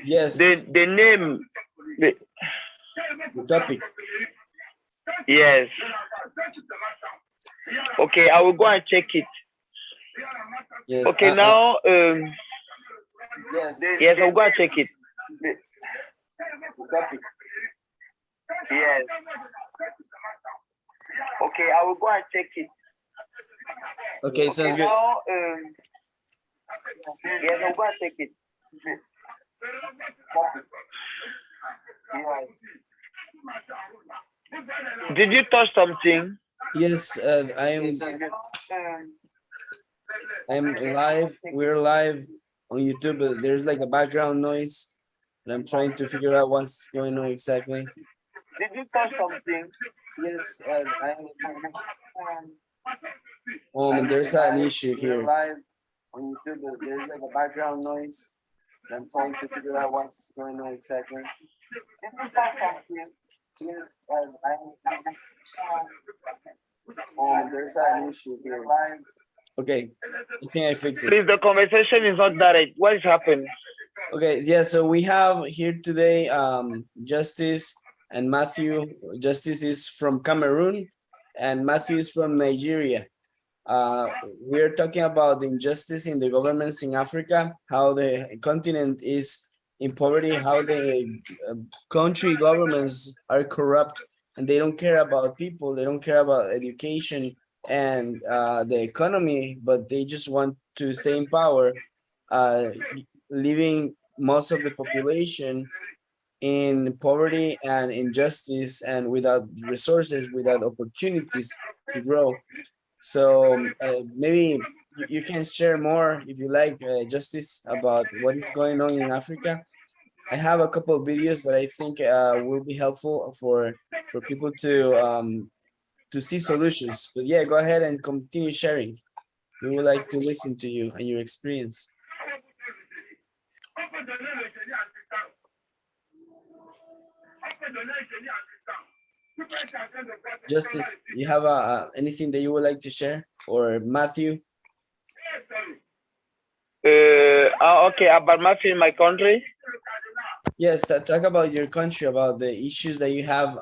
Yes. The name. The, The topic. yes. Okay, I will go and check it. Yes. Okay, now Yes. yes, I'll go and check it. The topic. Yes. Okay, I will go and check it. Okay, sounds good. Now yes, I'll go and check it. Yes. Did you touch something? Yes, I'm live. We're live on YouTube, but there's like a background noise, and I'm trying to figure out what's going on exactly. Did you touch something? Yes, and there's an issue here. Live on YouTube, but there's like a background noise, and I'm trying to figure out what's going on exactly. Did you touch something? Yes, and there's an issue here. Live. Okay, I think I fixed it. Please, the conversation is not direct. What is happening? Okay, yeah, so we have here today Justice and Matthew. Justice is from Cameroon and Matthew is from Nigeria. We're talking about the injustice in the governments in Africa, how the continent is in poverty, how the country governments are corrupt and they don't care about people, they don't care about education and the economy, but they just want to stay in power, leaving most of the population in poverty and injustice and without resources, without opportunities to grow. So maybe you can share more if you like, Justice, about what is going on in Africa. I have a couple of videos that I think will be helpful for people to see solutions. But yeah, go ahead and continue sharing. We would like to listen to you and your experience. Justice, you have anything that you would like to share, or Matthew? Okay, about Matthew in my country. Yes, talk about your country, about the issues that you have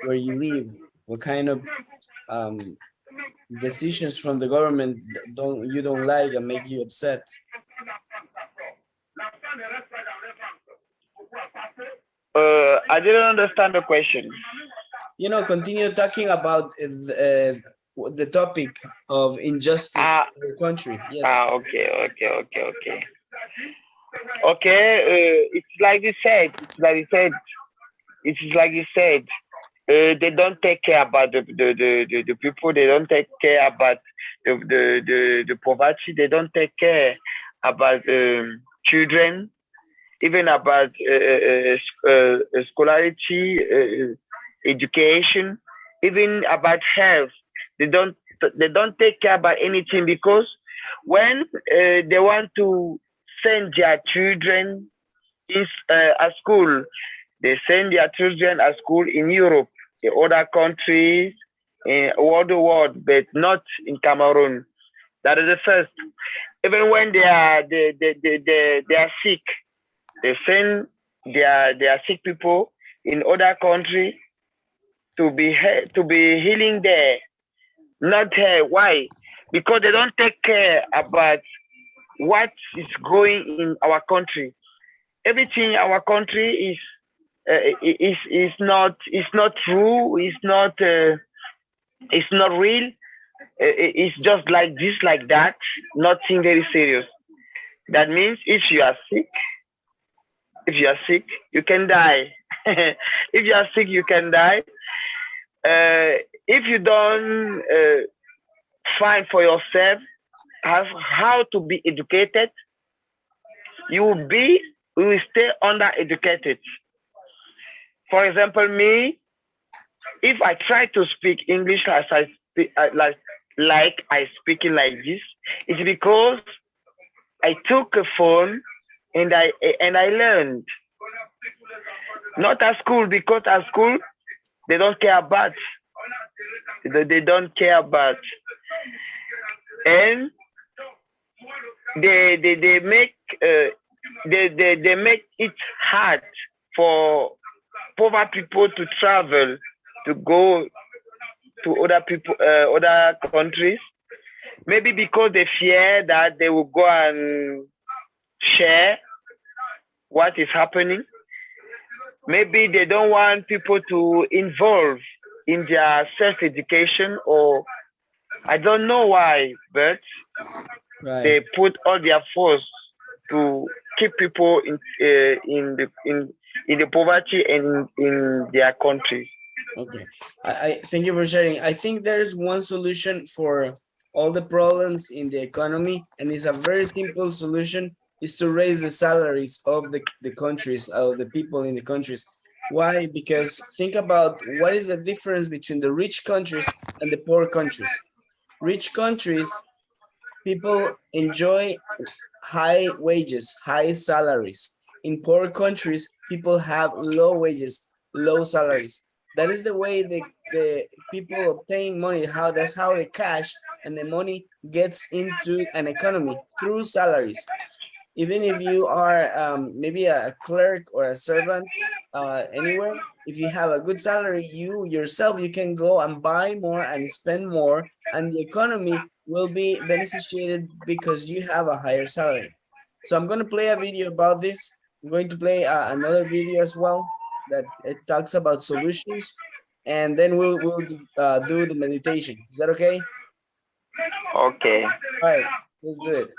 where you live. What kind of decisions from the government you don't like and make you upset? I didn't understand the question. Continue talking about the topic of injustice in your country. Yes. Okay. Okay, it's like you said. They don't take care about the people. They don't take care about the poverty. They don't take care about children, even about scholarity, education, even about health. They don't take care about anything, because when they want to send their children at school, they send their children at school in Europe, in other countries, in all the world, but not in Cameroon. That is the first. Even when they are sick, they send their sick people in other countries to be healing there, not here. Why? Because they don't take care about what is going in our country. Everything in our country is not true. It's not real. It's just like this, like that. Nothing very serious. That means if you are sick, you can die. If you are sick, you can die. If you don't find for yourself how to be educated, you will stay under educated. For example, me, if I try to speak English as I speak, like I speaking like this, it's because I took a phone and I learned. Not at school, because at school they don't care about. They don't care about, and they make they make it hard for poor people to travel to go to other people, other countries. Maybe because they fear that they will go and share what is happening. Maybe they don't want people to involve in their self-education, or I don't know why, but Right. they put all their force to keep people in the poverty and in their countries. Okay. I thank you for sharing. I think there's one solution for all the problems in the economy, and it's a very simple solution, is to raise the salaries of the countries, of the people in the countries. Why? Because think about what is the difference between the rich countries and the poor countries. Rich countries, people enjoy high wages, high salaries. In poor countries, people have low wages, low salaries. That is the way the people obtain money. That's how the cash and the money gets into an economy through salaries. Even if you are maybe a clerk or a servant anywhere, if you have a good salary, you yourself, you can go and buy more and spend more, and the economy will be beneficiated because you have a higher salary. So I'm going to play a video about this. I'm going to play another video as well that it talks about solutions, and then we'll do the meditation. Is that okay? Okay. All right, let's do it.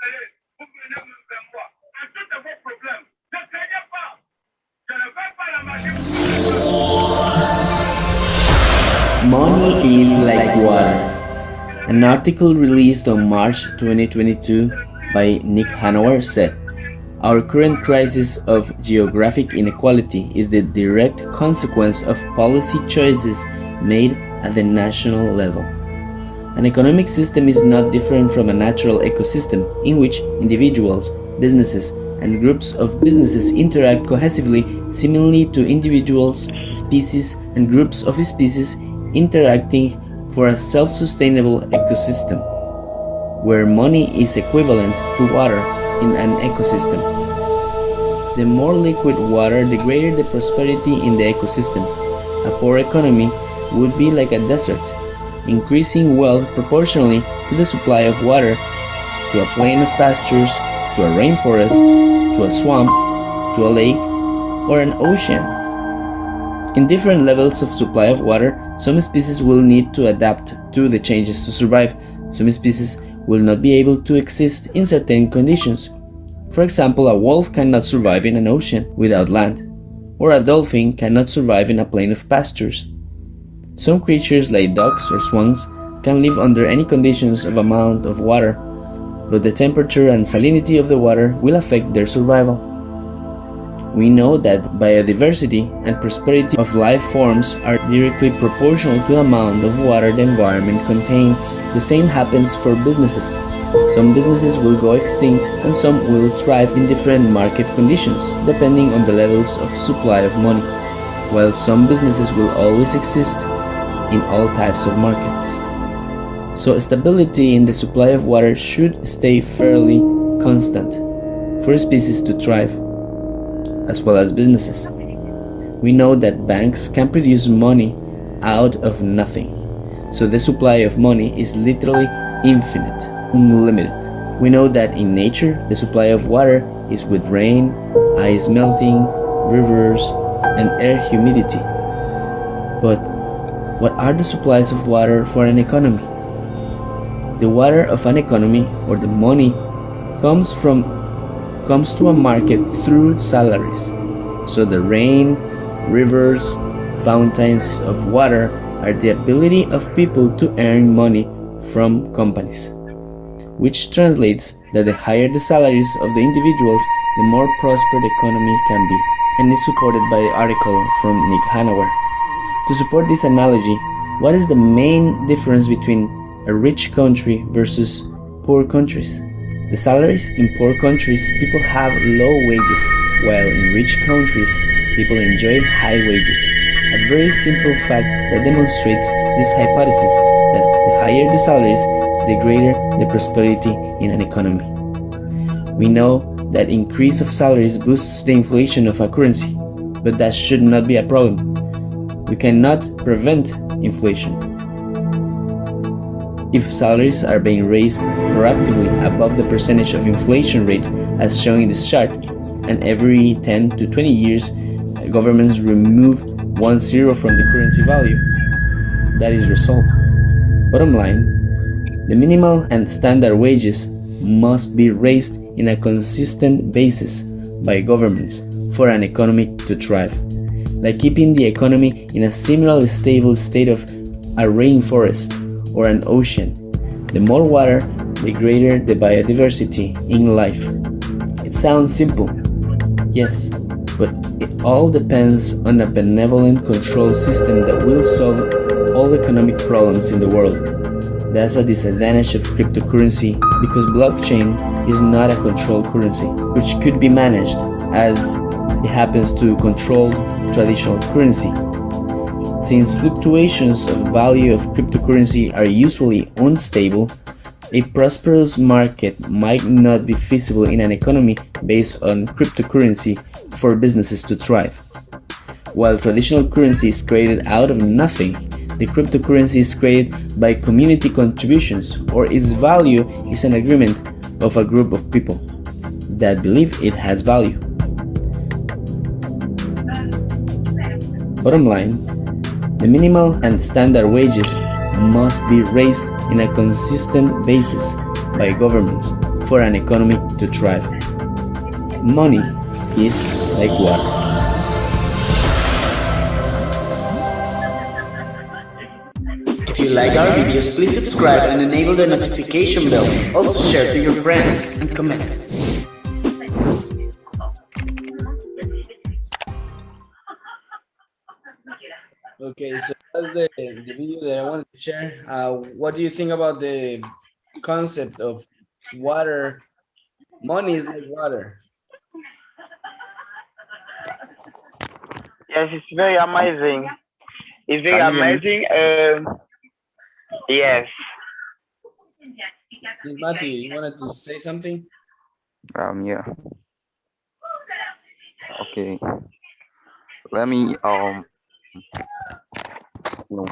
Money is like water. An article released on March 2022 by Nick Hanauer said, "Our current crisis of geographic inequality is the direct consequence of policy choices made at the national level. An economic system is not different from a natural ecosystem in which individuals, businesses, and groups of businesses interact cohesively, similarly to individuals, species, and groups of species interacting for a self-sustainable ecosystem, where money is equivalent to water in an ecosystem. The more liquid water, the greater the prosperity in the ecosystem. A poor economy would be like a desert, increasing wealth proportionally to the supply of water, to a plain of pastures, to a rainforest, to a swamp, to a lake, or an ocean. In different levels of supply of water, some species will need to adapt to the changes to survive. Some species will not be able to exist in certain conditions. For example, a wolf cannot survive in an ocean without land, or a dolphin cannot survive in a plain of pastures. Some creatures like ducks or swans can live under any conditions of amount of water, but the temperature and salinity of the water will affect their survival. We know that biodiversity and prosperity of life forms are directly proportional to the amount of water the environment contains. The same happens for businesses. Some businesses will go extinct and some will thrive in different market conditions, depending on the levels of supply of money, while some businesses will always exist in all types of markets. So stability in the supply of water should stay fairly constant for species to thrive, as well as businesses. We know that banks can produce money out of nothing, so the supply of money is literally infinite, unlimited. We know that in nature, the supply of water is with rain, ice melting, rivers, and air humidity. But what are the supplies of water for an economy? The water of an economy, or the money, comes to a market through salaries. So the rain, rivers, fountains of water are the ability of people to earn money from companies, which translates that the higher the salaries of the individuals, the more prosperous the economy can be, and is supported by the article from Nick Hanauer. To support this analogy, what is the main difference between a rich country versus poor countries? The salaries in poor countries, people have low wages, while in rich countries, people enjoy high wages. A very simple fact that demonstrates this hypothesis that the higher the salaries, the greater the prosperity in an economy. We know that increase of salaries boosts the inflation of a currency, but that should not be a problem. We cannot prevent inflation. If salaries are being raised proactively above the percentage of inflation rate as shown in this chart, and every 10 to 20 years governments remove 1 zero from the currency value, that is result. Bottom line, the minimal and standard wages must be raised in a consistent basis by governments for an economy to thrive, like keeping the economy in a similarly stable state of a rainforest or an ocean. The more water, the greater the biodiversity in life. It sounds simple, yes, but it all depends on a benevolent control system that will solve all economic problems in the world. That's a disadvantage of cryptocurrency because blockchain is not a controlled currency, which could be managed as it happens to controlled traditional currency. Since fluctuations of value of cryptocurrency are usually unstable, a prosperous market might not be feasible in an economy based on cryptocurrency for businesses to thrive. While traditional currency is created out of nothing, the cryptocurrency is created by community contributions, or its value is an agreement of a group of people that believe it has value. Bottom line, the minimal and standard wages must be raised in a consistent basis by governments for an economy to thrive. Money is like water. If you like our videos, please subscribe and enable the notification bell. Also share to your friends and comment. Okay, so that's the video that I wanted to share. What do you think about the concept of water? Money is like water. Yes, it's very amazing. It's very Can you hear me? amazing. Yes. Yes, Matthew, you wanted to say something? Yeah. Okay. Let me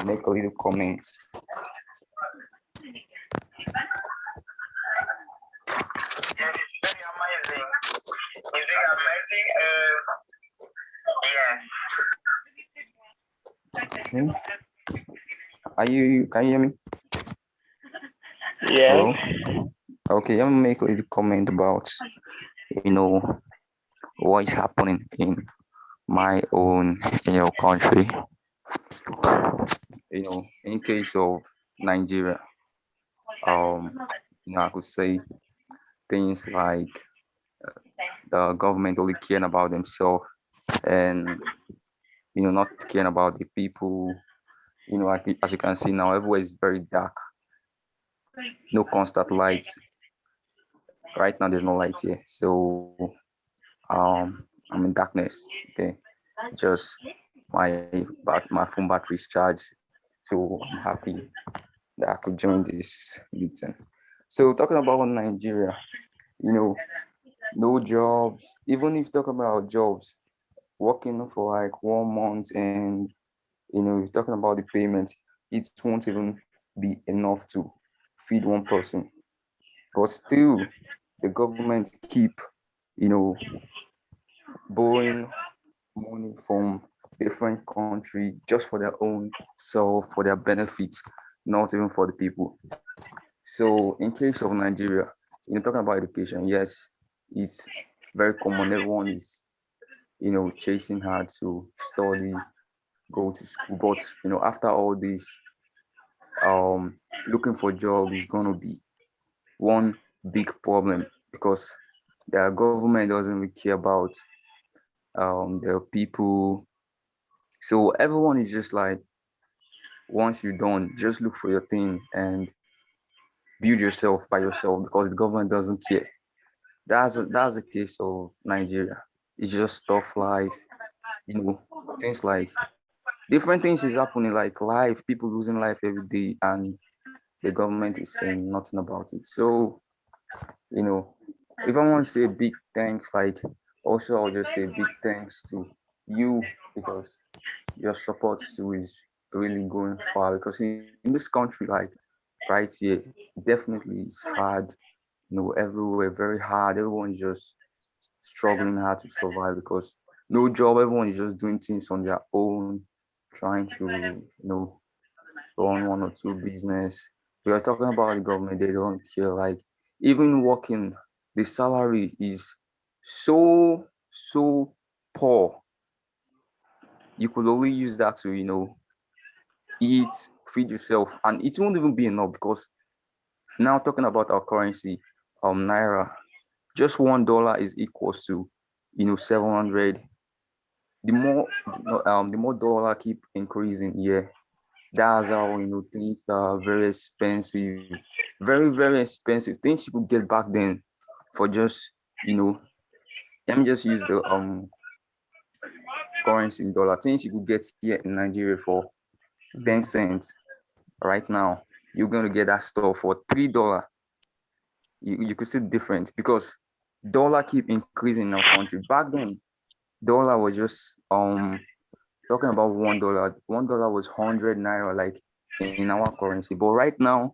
make a little comment. Yes, it's very amazing. It's very amazing. Hmm? Can you hear me? Yes. Hello? Okay, let me make a little comment about what is happening in my own country. In case of Nigeria, I could say things like the government only caring about themselves and not caring about the people. As you can see now, everywhere is very dark. No constant light. Right now, there's no light here, so I'm in darkness. Okay, just my phone battery is charged, so I'm happy that I could join this meeting. So talking about Nigeria, no jobs. Even if talk about jobs, working for like 1 month and talking about the payment, it won't even be enough to feed one person. But still, the government keep, borrowing money from different country just for their own self, for their benefits, not even for the people. So in case of Nigeria, talking about education, yes, it's very common. Everyone is, chasing hard to study, go to school. But after all this, looking for job is gonna be one big problem because their government doesn't really care about their people. So everyone is just like, once you're done, just look for your thing and build yourself by yourself because the government doesn't care. That's the case of Nigeria. It's just tough life, things like different things is happening, like life, people losing life every day, and the government is saying nothing about it. So, if I want to say big thanks, like also I'll just say big thanks to you because your support too is really going far. Because in this country, like right here, definitely it's hard, everywhere very hard. Everyone's just struggling hard to survive because no job. Everyone is just doing things on their own, trying to run one or two business. We are talking about the government; they don't care. Like even working, the salary is so poor. You could only use that to eat, feed yourself, and it won't even be enough because now talking about our currency, naira, just $1 is equals to 700. The more dollar keep increasing, yeah, that's how things are very expensive, very expensive. Things you could get back then for just you know let me just use the currency in dollar. Things you could get here in Nigeria for 10 Mhm. cents right now, you're gonna get that stuff for $3. You could see the difference because dollar keep increasing in our country. Back then, dollar was just talking about $1. $1 was 100 naira, like in our currency. But right now,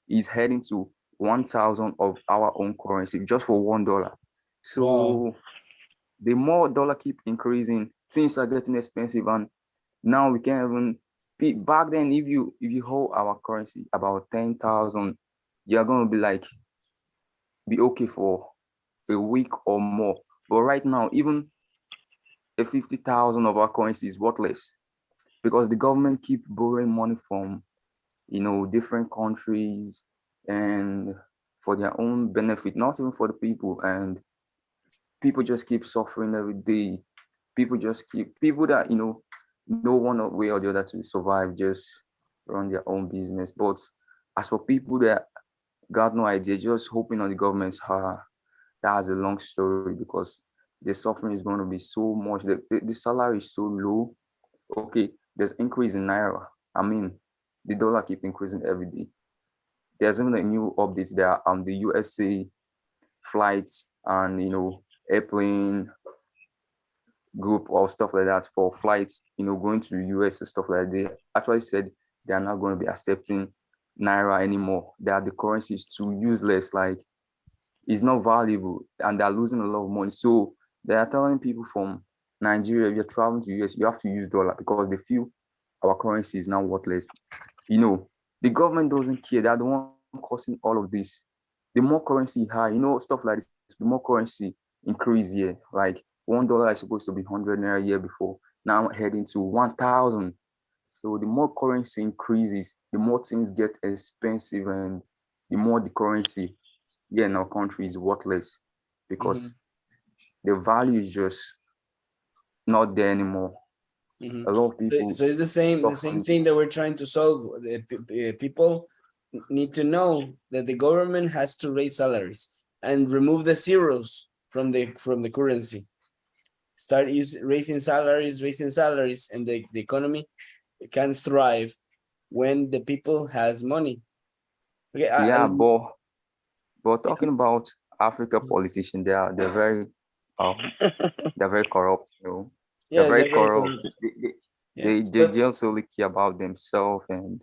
is heading to 1,000 of our own currency just for $1. Wow. So the more dollar keep increasing, things are getting expensive, and now we can't even be back then. If you hold our currency about 10,000, you're gonna be okay for a week or more. But right now, even a 50,000 of our currency is worthless because the government keep borrowing money from different countries and for their own benefit, not even for the people. And people just keep suffering every day. People that no one way or the other to survive, just run their own business. But as for people that got no idea, just hoping on the government's that's a long story because the suffering is going to be so much. The salary is so low. Okay, there's increase in naira. I mean, the dollar keep increasing every day. There's even a new update there. The USA flights and airplane group or stuff like that for flights, going to the US and stuff like that. They actually said they are not going to be accepting naira anymore. That the currency is too useless, like it's not valuable, and they're losing a lot of money. So they are telling people from Nigeria, if you're traveling to US, you have to use dollar because they feel our currency is now worthless. The government doesn't care. They're the one causing all of this. The more currency high, stuff like this, the more currency increase here. Like $1 is supposed to be 100 naira a year before, now heading to 1,000. So the more currency increases, the more things get expensive, and the more the currency here in our country is worthless Mhm. because the value is just not there anymore. Mhm. A lot of So people so it's the same suffering. thing that we're trying to solve. People need to know that the government has to raise salaries and remove the zeros from the currency. Start raising salaries, and the economy can thrive when the people has money. Okay, Yeah, and but talking about Africa politicians, they're very um they're very corrupt. They're yes, very they're very corrupt. corrupt. They, they, Yeah, they, they but just only care about themselves, and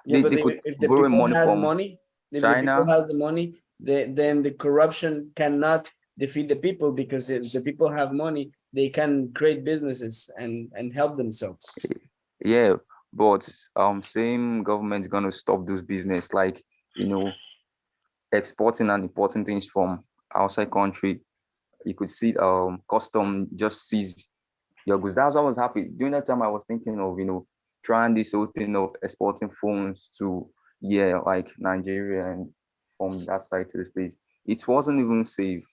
yeah, they, but they could if the borrow people money has from money, if the people China. has the money, then the corruption cannot defeat the people, because if the people have money, they can create businesses and help themselves. Yeah, but same government's gonna stop those business, like you know exporting and importing things from outside country. You could see custom just seize your goods. That's what was happening during that time. I was thinking of trying this whole thing of exporting phones to, yeah, like Nigeria, and from that side to this place. It wasn't even safe.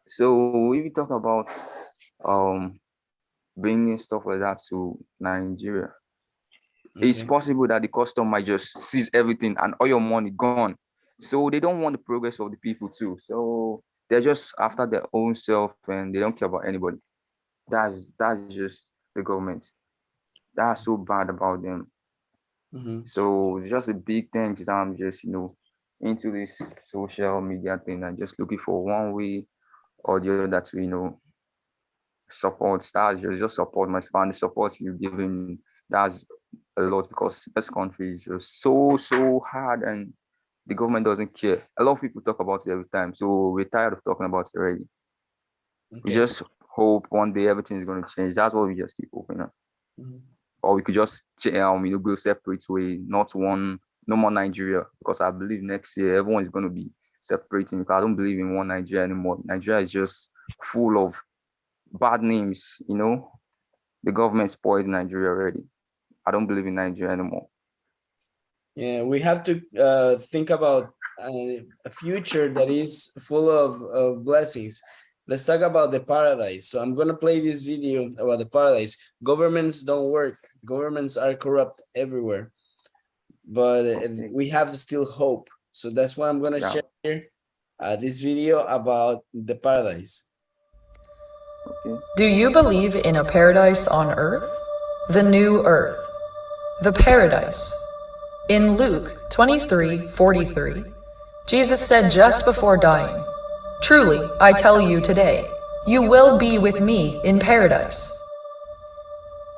So if you talk about um bringing stuff like that to Nigeria, it's Okay. possible that the custom might just seize everything and all your money gone. So they don't want the progress of the people too. So they're just after their own self, and they don't care about anybody. That's just the government. That's so bad about them. Mhm. So it's just a big thing that I'm just into this social media thing and just looking for one way or the other to, support. That's just support my family, support you giving. That's a lot because this country is just so hard and the government doesn't care. A lot of people talk about it every time, so we're tired of talking about it already. We Okay. just hope one day everything is going to change. That's what we just keep hoping on. Mhm. Or we could just go separate way, not one, no more Nigeria, because I believe next year everyone is going to be separating. Because I don't believe in one Nigeria anymore. Nigeria is just full of bad names. The government spoiled Nigeria already. I don't believe in Nigeria anymore. Yeah, we have to think about a future that is full of blessings. Let's talk about the paradise. So I'm going to play this video about the paradise. Governments don't work. Governments are corrupt everywhere. But Okay. we have still hope. So that's why I'm going to Yeah. share here this video about the paradise. Okay. Do you believe in a paradise on earth? The new earth. The paradise. In Luke 23:43, Jesus said just before dying, "Truly, I tell you today, you will be with me in paradise."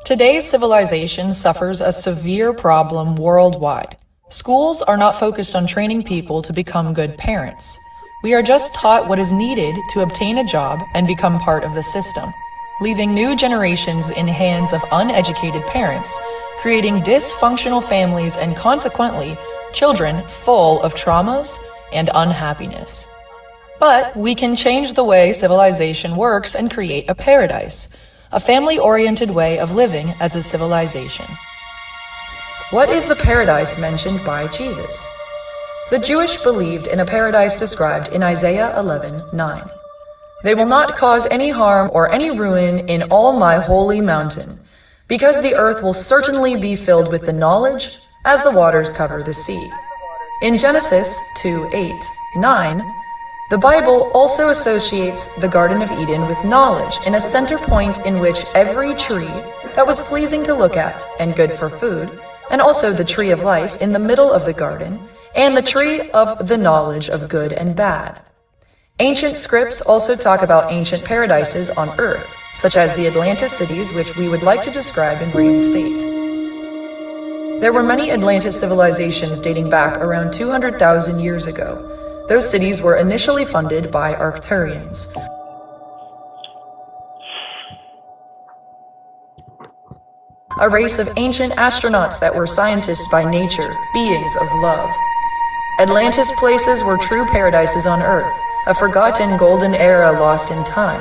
Today's civilization suffers a severe problem worldwide. Schools are not focused on training people to become good parents. We are just taught what is needed to obtain a job and become part of the system, leaving new generations in hands of uneducated parents, creating dysfunctional families and consequently, children full of traumas and unhappiness. But we can change the way civilization works and create a paradise, a family-oriented way of living as a civilization. What is the paradise mentioned by Jesus? The Jewish believed in a paradise described in Isaiah 11:9. "They will not cause any harm or any ruin in all my holy mountain, because the earth will certainly be filled with the knowledge as the waters cover the sea." In Genesis 2:8-9, the Bible also associates the Garden of Eden with knowledge in a center point in which every tree that was pleasing to look at and good for food, and also the tree of life in the middle of the garden, and the tree of the knowledge of good and bad. Ancient scripts also talk about ancient paradises on earth, such as the Atlantis cities, which we would like to describe and reinstate. There were many Atlantis civilizations dating back around 200,000 years ago. Those cities were initially funded by Arcturians, a race of ancient astronauts that were scientists by nature, beings of love. Atlantis places were true paradises on Earth, a forgotten golden era lost in time.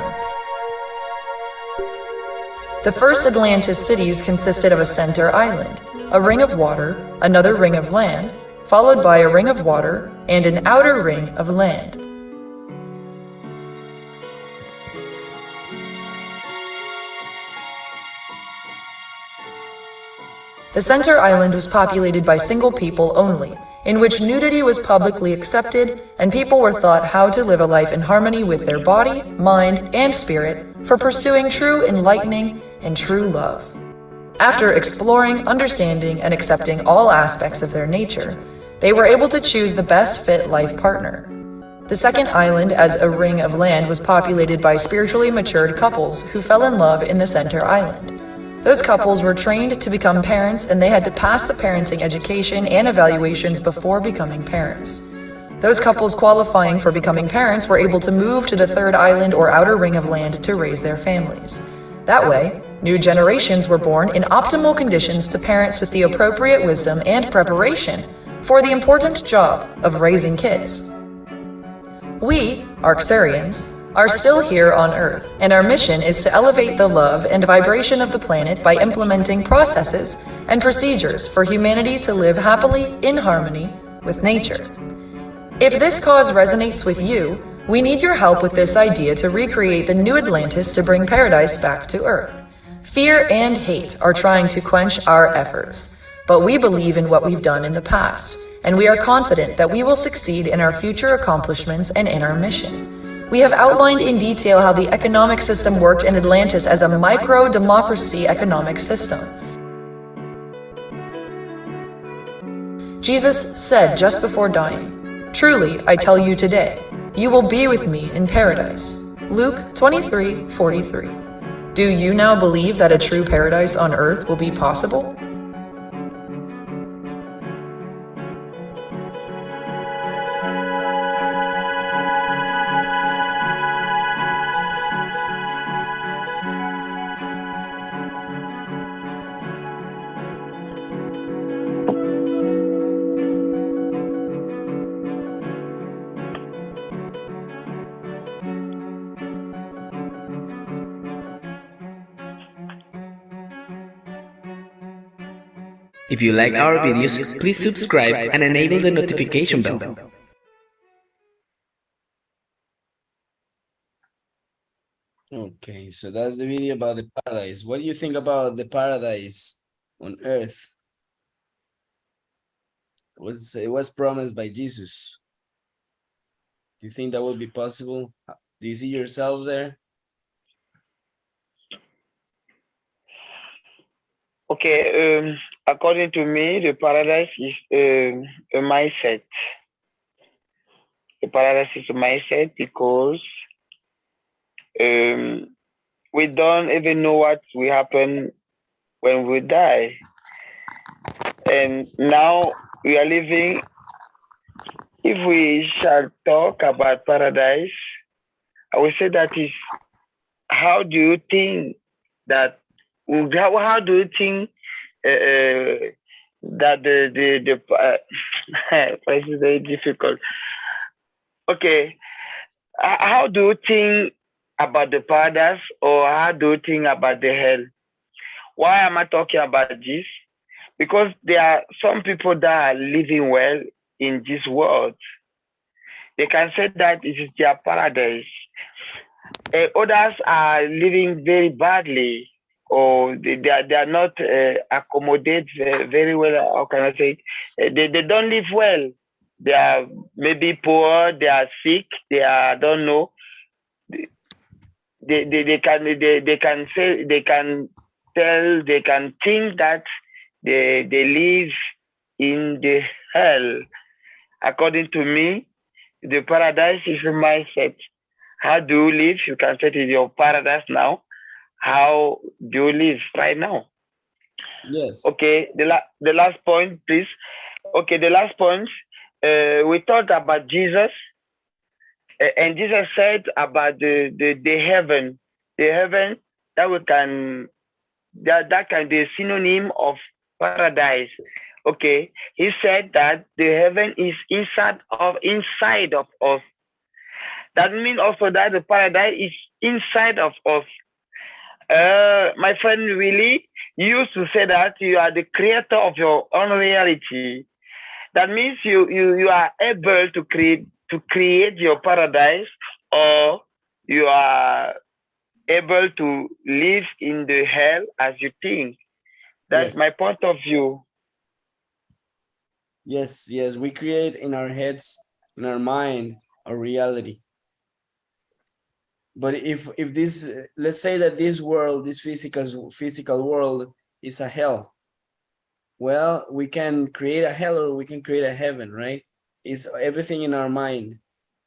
The first Atlantis cities consisted of a center island, a ring of water, another ring of land, followed by a ring of water, and an outer ring of land. The center island was populated by single people only, in which nudity was publicly accepted and people were taught how to live a life in harmony with their body, mind, and spirit for pursuing true enlightening and true love. After exploring, understanding, and accepting all aspects of their nature, they were able to choose the best fit life partner. The second island, as a ring of land, was populated by spiritually matured couples who fell in love in the center island. Those couples were trained to become parents, and they had to pass the parenting education and evaluations before becoming parents. Those couples qualifying for becoming parents were able to move to the third island or outer ring of land to raise their families. That way, new generations were born in optimal conditions to parents with the appropriate wisdom and preparation for the important job of raising kids. We, Arcturians, are still here on Earth, and our mission is to elevate the love and vibration of the planet by implementing processes and procedures for humanity to live happily in harmony with nature. If this cause resonates with you, we need your help with this idea to recreate the new Atlantis to bring paradise back to Earth. Fear and hate are trying to quench our efforts, but we believe in what we've done in the past, and we are confident that we will succeed in our future accomplishments and in our mission. We have outlined in detail how the economic system worked in Atlantis as a micro-democracy economic system. Jesus said just before dying, Truly, I tell you today, you will be with me in paradise. Luke 23:43. Do you now believe that a true paradise on earth will be possible? If you like our videos, please subscribe and enable the notification bell. Okay, so that's the video about the paradise. What do you think about the paradise on earth? It was promised by Jesus. Do you think that will be possible? Do you see yourself there? Okay, according to me, the paradise is a mindset. The paradise is a mindset because we don't even know what will happen when we die. And now we are living, if we shall talk about paradise, I will say that is, how do you think that, how do you think that the this is very difficult. Okay, how do you think about the paradise, or how do you think about the hell? Why am I talking about this? Because there are some people that are living well in this world. They can say that it is their paradise. Others are living very badly, or they are not accommodated very well. How can I say it? They don't live well. They are maybe poor. They are sick. They are, I don't know. They can say, they can tell, they can think that they live in the hell. According to me, the paradise is a mindset. How do you live? You can set in your paradise now. How do you live right now? Yes. Okay, the last point, please. Okay, the last point. We talked about Jesus, and Jesus said about the heaven, that we can, that can be a synonym of paradise. Okay, he said that the heaven is inside of us. That means also that the paradise is inside of us. My friend Willie used to say that you are the creator of your own reality. That means you are able to create your paradise, or you are able to live in the hell as you think. That's Yes. my point of view. Yes, we create in our heads, in our mind, our reality. But if this, let's say that this world, this physical world is a hell, well, we can create a hell or we can create a heaven, right? It's everything in our mind.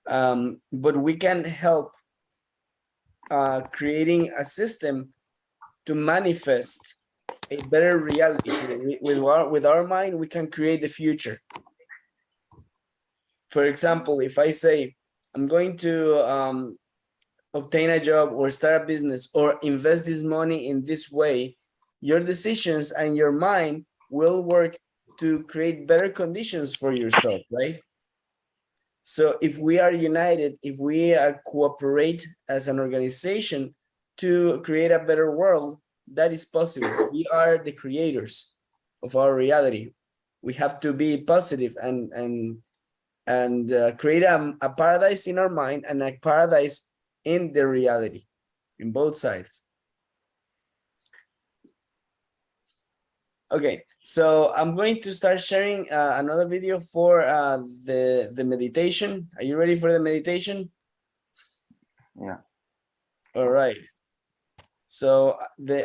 But we can help creating a system to manifest a better reality. With our mind, we can create the future. For example, if I say, I'm going to obtain a job or start a business or invest this money in this way, your decisions and your mind will work to create better conditions for yourself, right? So if we are united, if we cooperate as an organization to create a better world, that is possible. We are the creators of our reality. We have to be positive and create a paradise in our mind and a paradise in the reality, in both sides. Okay, so I'm going to start sharing another video for the meditation. Are you ready for the meditation? Yeah. All right. So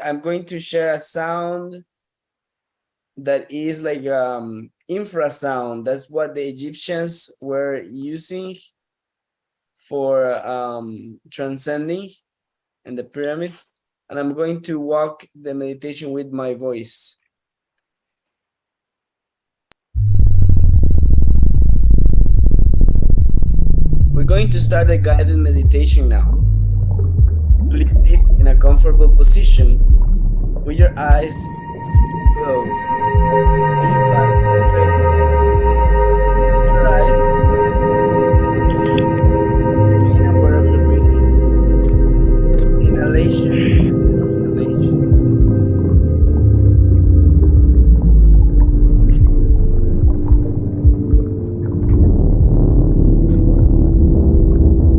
I'm going to share a sound that is like infrasound. That's what the Egyptians were using for transcending in the pyramids. And I'm going to walk the meditation with my voice. We're going to start a guided meditation now. Please sit in a comfortable position with your eyes closed and your back straight. Close your eyes. Remain aware of your breathing. Inhalation, exhalation.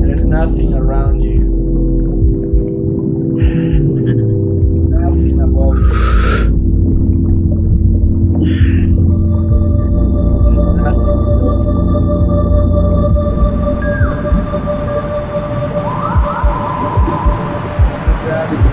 There's nothing around you. There's nothing above you. There's nothing below you. Gravity.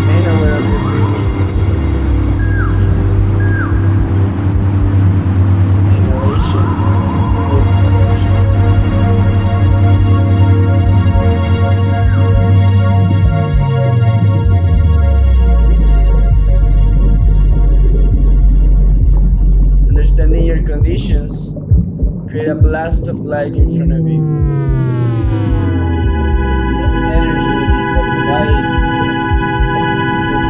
Remain aware of your breathing. Inhalation, exhalation. Understanding your conditions, create a blast of light in front of you. That energy, that light will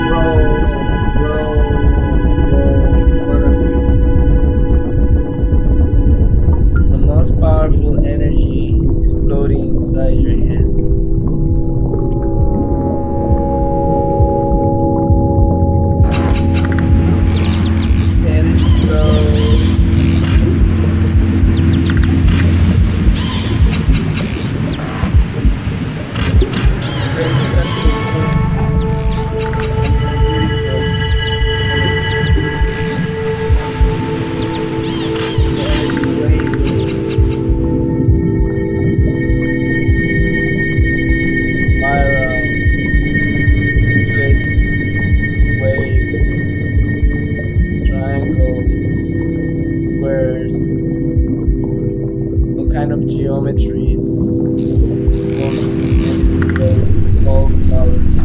grow in front of you. The most powerful energy exploding inside your head. Energy flows. Great central point. Beautiful. Energy waving. Spirals, twists, waves, triangles, squares, all kind of geometries, all colors.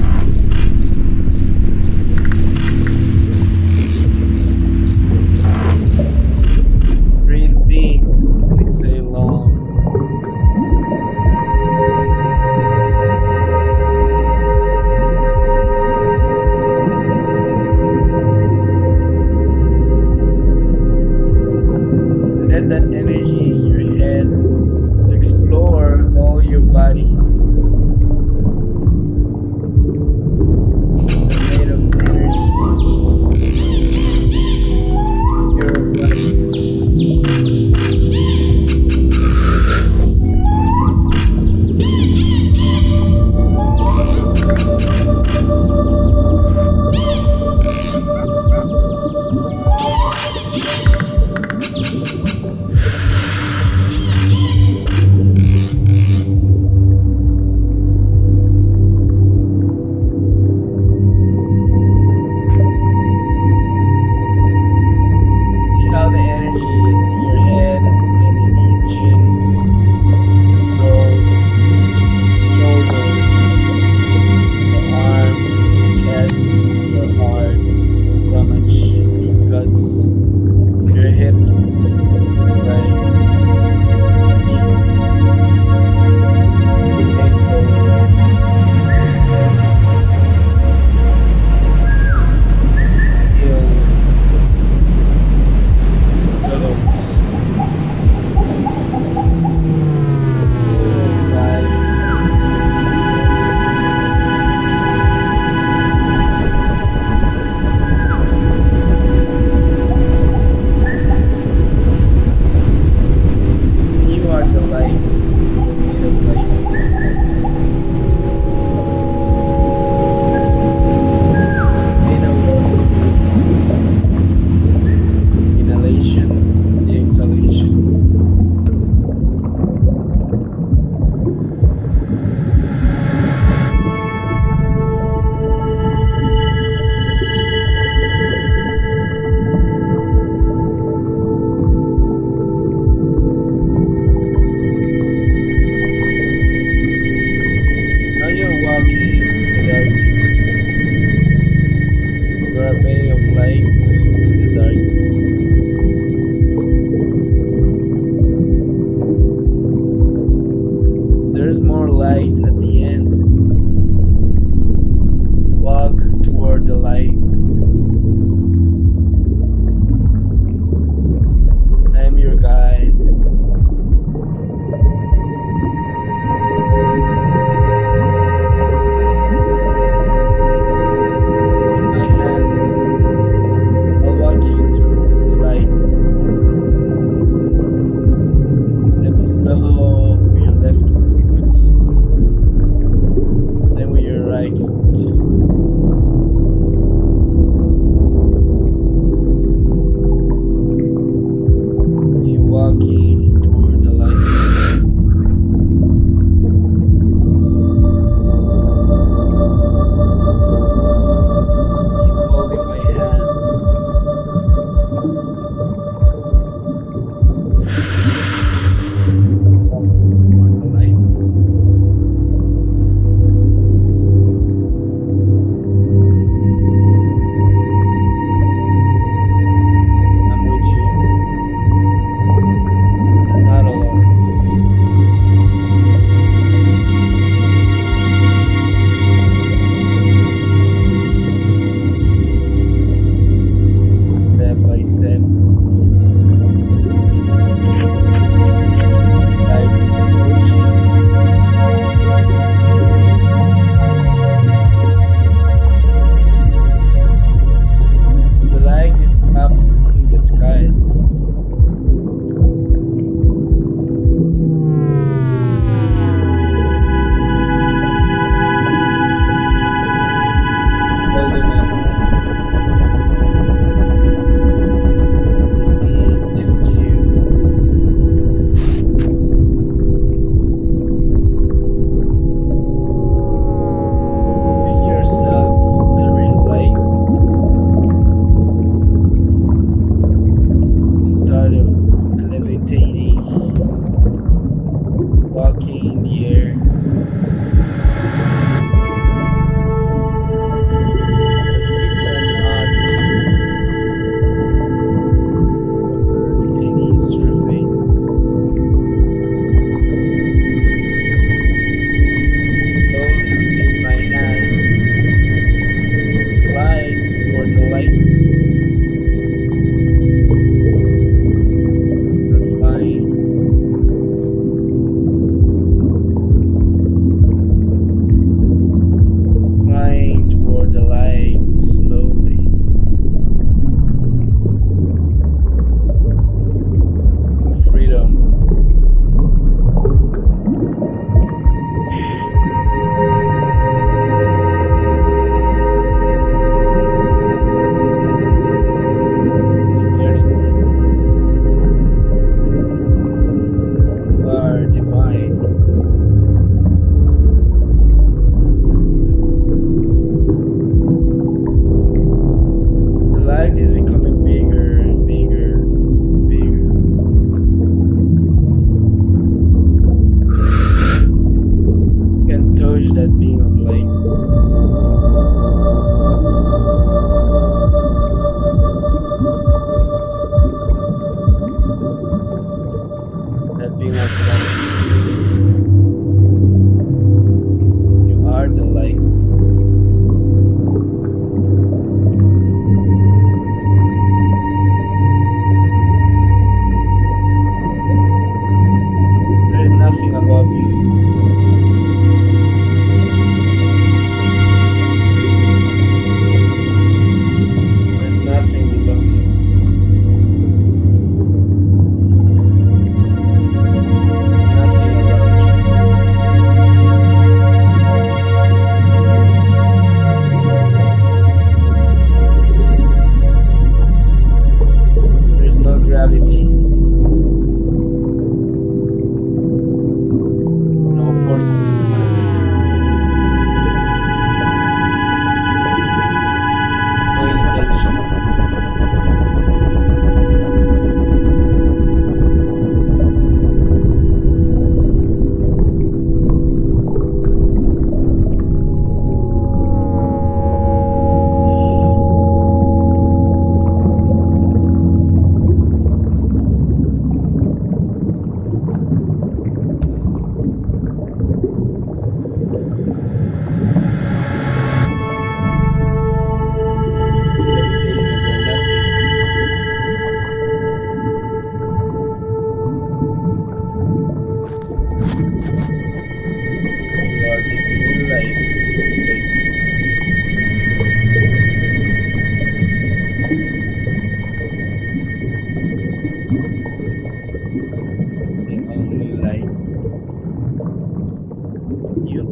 Breathe deep and exhale long. Let that energy in your head to explore all your body. You're made of energy. You're light. light at the end. Walk toward the light. I am your guide. In my hand, I'll walk you through the light. Step slow with your left foot, then with your right foot. You're walking toward the light. Keep holding my hand. Toward the light. I'm with you. You're not alone. Step by step, light is approaching. The light is up in the skies. Holding my hand. Let me lift you. Make yourself very light and start levitating, walking in the air. Any surface. Slowly release my hand. Glide toward the light. You're flying. Flying toward the light slowly. In freedom. Eternity. You are divine. The light is becoming bigger and bigger and bigger. You can touch that beam of light. That beam of light. You are the light. There is nothing above you. There is nothing below you. Nothing above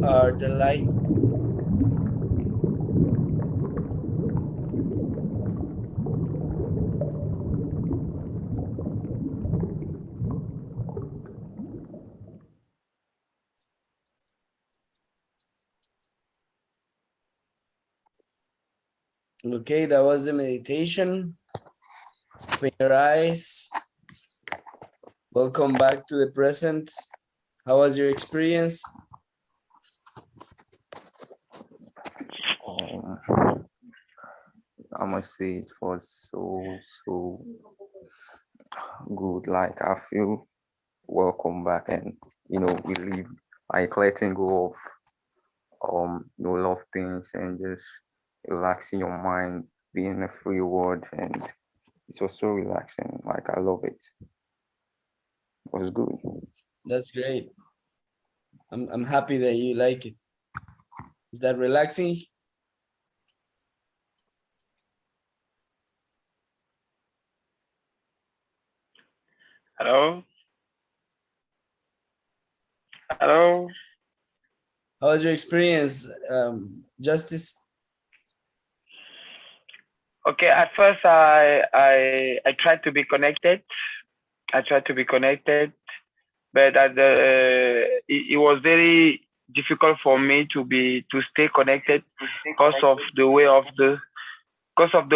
are the light. Okay, that was the meditation. Open your eyes. Welcome back to the present. How was your experience? I must say it was so good. Like I feel welcome back, and we live like letting go of a lot of things and just relaxing your mind, being in a free world, and it was so relaxing. Like I love it. It was good. That's great. I'm happy that you like it. Is that relaxing? Hello? Hello? How was your experience, Justice? Okay, at first I tried to be connected. But it was very difficult for me to stay connected because of the way of the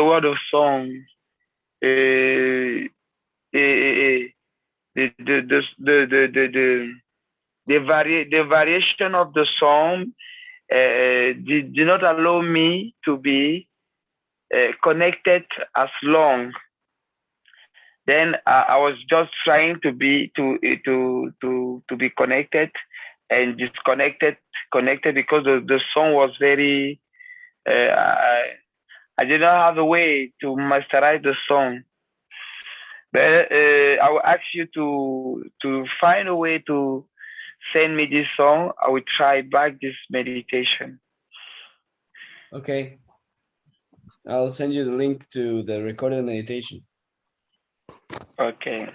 word of song. Uh, the the the the the the the, the variation of the song did not allow me to be connected as long. Then I was just trying to be connected and connected because the song was very. I did not have a way to masterize the song. But I will ask you to find a way to send me this song. I will try back this meditation. Okay. I'll send you the link to the recorded meditation. Okay.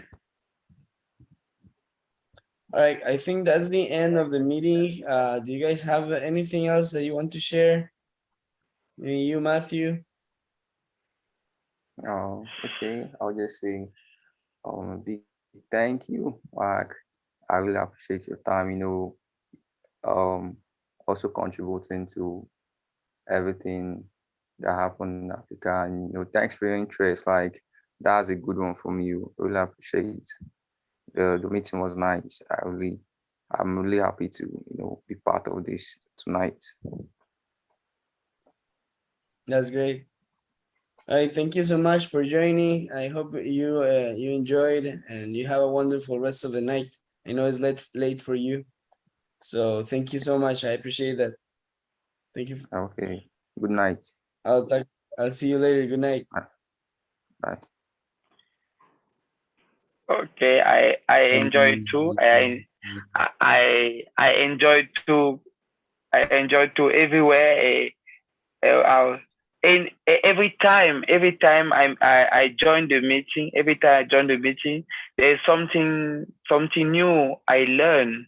All right, I think that's the end of the meeting. Do you guys have anything else that you want to share? Maybe you, Matthew? Okay. I'll just say big thank you. Like I really appreciate your time. Also contributing to everything that happened in Africa, and thanks for your interest. Like that's a good one from you. Really appreciate it. The meeting was nice. I'm really happy to be part of this tonight. That's great. All right, thank you so much for joining. I hope you enjoyed and you have a wonderful rest of the night. I know it's late for you. So thank you so much. I appreciate that. Thank you. Okay. Good night. I'll see you later. Good night. Bye. Okay. I enjoyed too. I enjoyed too. I enjoyed too everywhere. And every time I join the meeting, there's something new I learn.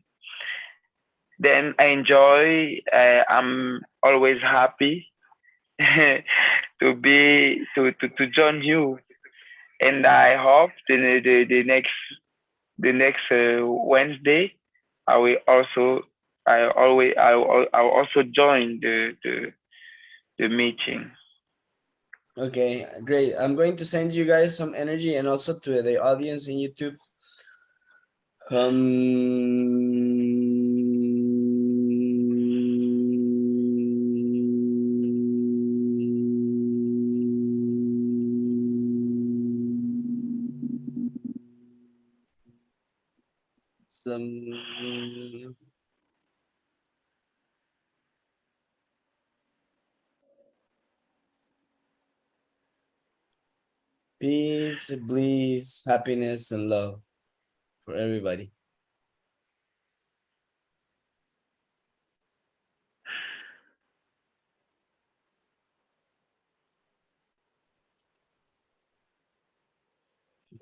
Then I enjoy. I'm always happy to join you, and I hope the next Wednesday I will also I'll also join the meeting. Okay, great. I'm going to send you guys some energy and also to the audience in YouTube. Some peace, bliss, happiness, and love for everybody.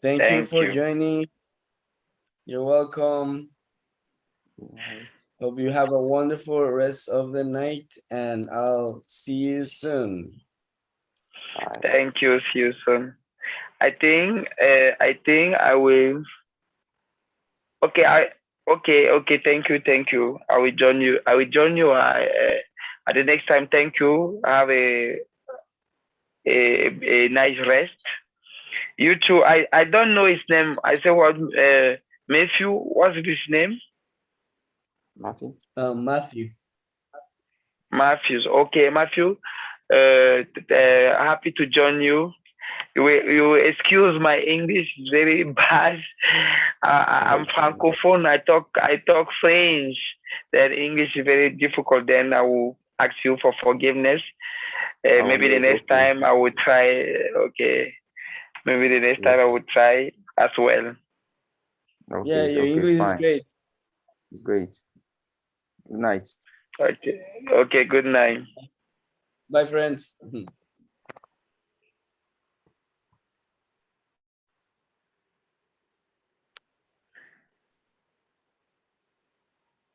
Thank you for joining. You're welcome. Nice. Hope you have a wonderful rest of the night, and I'll see you soon. Bye. Thank you. See you soon. I think I will. Okay. Okay. Thank you. I will join you. At the next time. Thank you. Have a nice rest. You too. I don't know his name. I say what? Matthew. What's his name? Matthew? Matthew. Matthews. Okay, Matthew. Happy to join you. You excuse my English is very bad. I'm That's fine. francophone. I talk French. Then English is very difficult. Then I will ask you for forgiveness. Oh, Maybe no, the it's next okay. time I will try. Okay. Maybe the next Yeah. time I will try as well. Okay, Yeah, it's your okay, English it's is fine. great. It's great. Good night. Okay. Okay. Good night. Bye, friends.